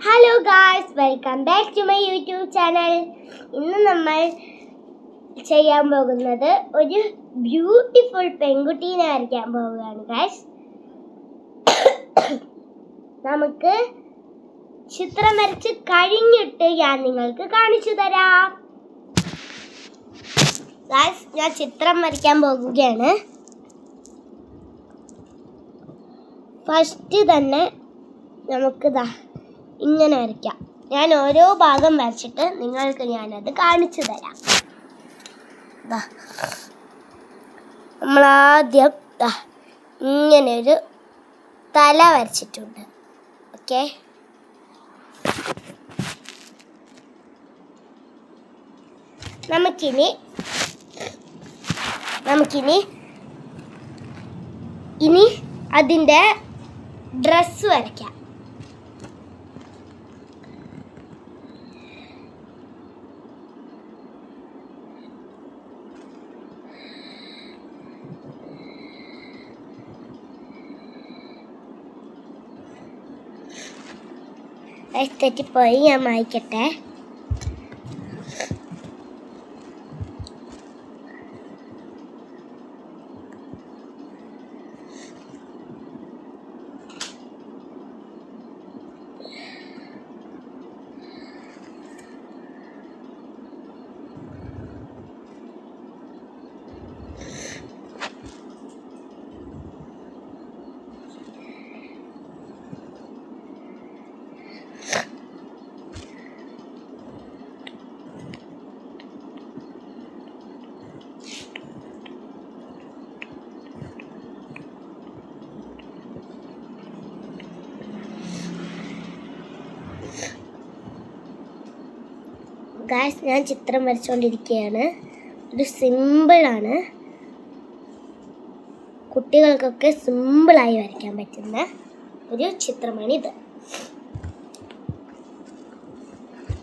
Hello guys, welcome back to my YouTube channel. ഇന്ന് നമ്മൾ ചെയ്യാൻ പോകുന്നത് ഒരു ബ്യൂട്ടിഫുൾ പെൺകുട്ടീനെ വരയ്ക്കാൻ പോവുകയാണ് ഗായ്സ്. നമുക്ക് ചിത്രം വരച്ച് കഴിഞ്ഞിട്ട് ഞാൻ നിങ്ങൾക്ക് കാണിച്ചു തരാം. ഗായ്സ്, ഞാൻ ചിത്രം വരയ്ക്കാൻ പോകുകയാണ്. ഫസ്റ്റ് തന്നെ നമുക്ക് ഇങ്ങനെ വരയ്ക്കാം. ഞാൻ ഓരോ ഭാഗം വരച്ചിട്ട് നിങ്ങൾക്ക് ഞാനത് കാണിച്ചു തരാം. നമ്മളാദ്യം ഇങ്ങനെ ഒരു തല വരച്ചിട്ടുണ്ട്. ഓക്കെ, നമുക്കിനി അതിൻ്റെ ഡ്രസ്സ് വരയ്ക്കാം. തെറ്റിപ്പോയി, ഞാൻ വായിക്കട്ടെ. ഗായ്സ്, ഞാൻ ചിത്രം വരച്ചുകൊണ്ടിരിക്കുകയാണ്. ഒരു സിമ്പിളാണ്, കുട്ടികൾക്കൊക്കെ സിമ്പിളായി വരയ്ക്കാൻ പറ്റുന്ന ഒരു ചിത്രമാണിത്.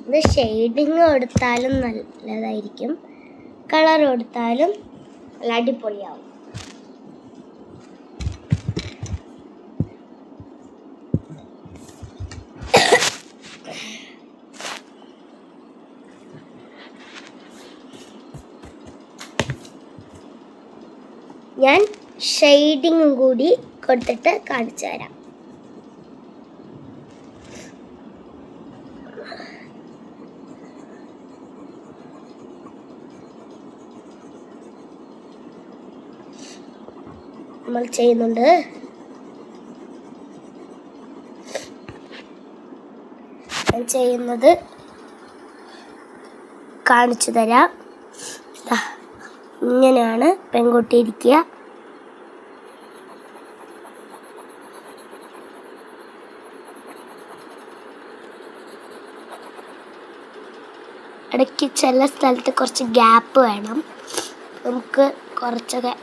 ഇത് ഷെയ്ഡിങ് കൊടുത്താലും നല്ലതായിരിക്കും, കളർ കൊടുത്താലും നല്ല അടിപൊളിയാവും. ഞാൻ ഷെയ്ഡിങ്ങും കൂടി കൊടുത്തിട്ട് കാണിച്ചു തരാം. നമ്മൾ ചെയ്യുന്നുണ്ട്. ഞാൻ ചെയ്യുന്നത് കാണിച്ചു തരാം. ഇങ്ങനെയാണ് പെൺകുട്ടി ഇരിക്കുക. ഇടയ്ക്ക് ചില സ്ഥലത്ത് കുറച്ച് ഗ്യാപ്പ് വേണം. നമുക്ക് കുറച്ചൊക്കെ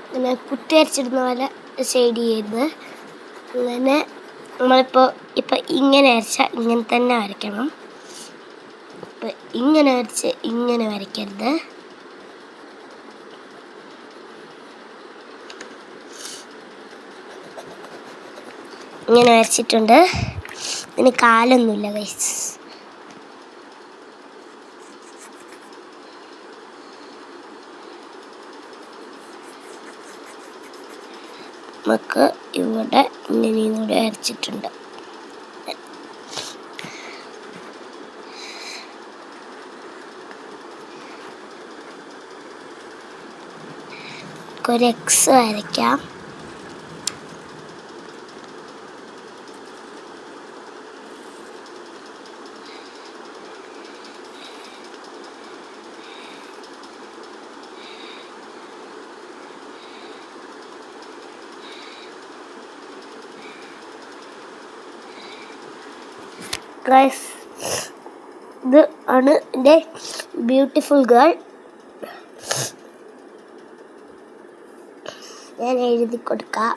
ഇങ്ങനെ കുത്തി വരച്ചിടുന്ന പോലെ ഷെയ്ഡ് ചെയ്ത്, അങ്ങനെ നമ്മളിപ്പോൾ ഇങ്ങനെ വരച്ചാൽ ഇങ്ങനെ തന്നെ വരയ്ക്കണം. ഇപ്പം ഇങ്ങനെ വരച്ച് ഇങ്ങനെ വരയ്ക്കരുത്. ഇങ്ങനെ വരച്ചിട്ടുണ്ട്. ഇതിന് കാലൊന്നുമില്ല ഗൈസ്. നമുക്ക് ഇവിടെ ഇങ്ങനെയും കൂടെ വരച്ചിട്ടുണ്ട്. ഒരു എക്സ് വരയ്ക്കാം. ഗൈസ്, ഇത് ആണ് എൻ്റെ ബ്യൂട്ടിഫുൾ ഗേൾ. ഞാൻ എഴുതി കൊടുക്കാം.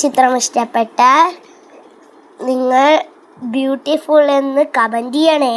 ചിത്രം ഇഷ്ടപ്പെട്ടാൽ നിങ്ങൾ ബ്യൂട്ടിഫുൾ എന്ന് കമൻറ്റ് ചെയ്യണേ.